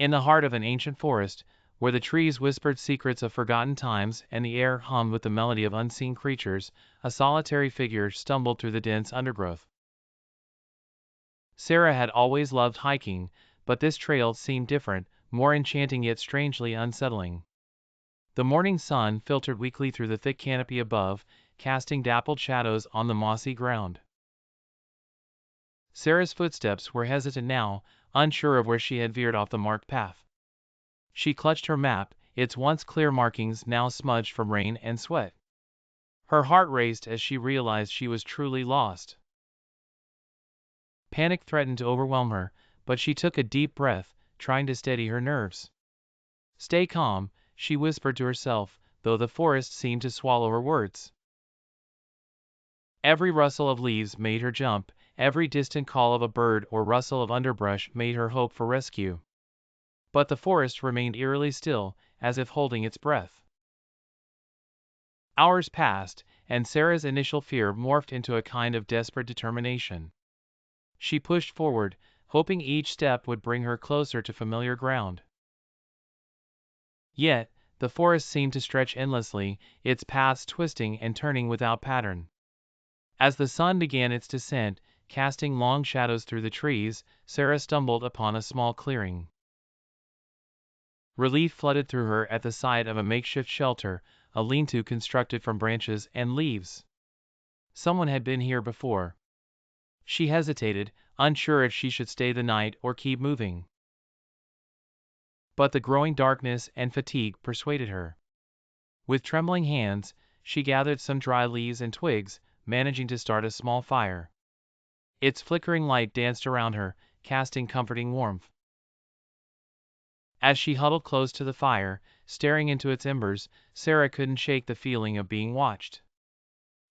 In the heart of an ancient forest, where the trees whispered secrets of forgotten times and the air hummed with the melody of unseen creatures, a solitary figure stumbled through the dense undergrowth. Sarah had always loved hiking, but this trail seemed different, more enchanting yet strangely unsettling. The morning sun filtered weakly through the thick canopy above, casting dappled shadows on the mossy ground. Sarah's footsteps were hesitant now, unsure of where she had veered off the marked path. She clutched her map, its once clear markings now smudged from rain and sweat. Her heart raced as she realized she was truly lost. Panic threatened to overwhelm her, but she took a deep breath, trying to steady her nerves. "Stay calm," she whispered to herself, though the forest seemed to swallow her words. Every rustle of leaves made her jump, every distant call of a bird or rustle of underbrush made her hope for rescue. But the forest remained eerily still, as if holding its breath. Hours passed, and Sarah's initial fear morphed into a kind of desperate determination. She pushed forward, hoping each step would bring her closer to familiar ground. Yet, the forest seemed to stretch endlessly, its paths twisting and turning without pattern. As the sun began its descent, casting long shadows through the trees, Sarah stumbled upon a small clearing. Relief flooded through her at the sight of a makeshift shelter, a lean-to constructed from branches and leaves. Someone had been here before. She hesitated, unsure if she should stay the night or keep moving. But the growing darkness and fatigue persuaded her. With trembling hands, she gathered some dry leaves and twigs, managing to start a small fire. Its flickering light danced around her, casting comforting warmth. As she huddled close to the fire, staring into its embers, Sarah couldn't shake the feeling of being watched.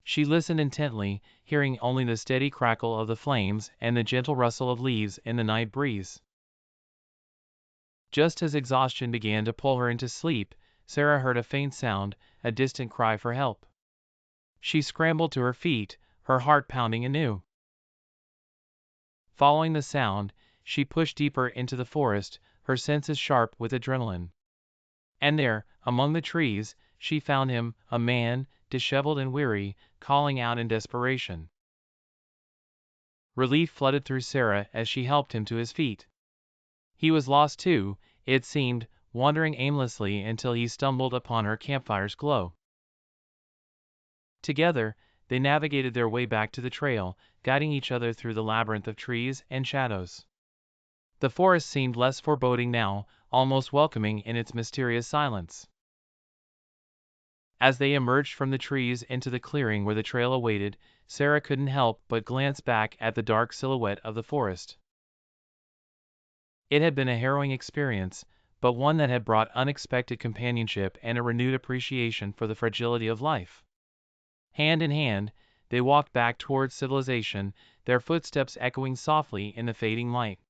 She listened intently, hearing only the steady crackle of the flames and the gentle rustle of leaves in the night breeze. Just as exhaustion began to pull her into sleep, Sarah heard a faint sound, a distant cry for help. She scrambled to her feet, her heart pounding anew. Following the sound, she pushed deeper into the forest, her senses sharp with adrenaline. And there, among the trees, she found him, a man, disheveled and weary, calling out in desperation. Relief flooded through Sarah as she helped him to his feet. He was lost too, it seemed, wandering aimlessly until he stumbled upon her campfire's glow. Together, they navigated their way back to the trail, guiding each other through the labyrinth of trees and shadows. The forest seemed less foreboding now, almost welcoming in its mysterious silence. As they emerged from the trees into the clearing where the trail awaited, Sarah couldn't help but glance back at the dark silhouette of the forest. It had been a harrowing experience, but one that had brought unexpected companionship and a renewed appreciation for the fragility of life. Hand in hand, they walked back towards civilization, their footsteps echoing softly in the fading light.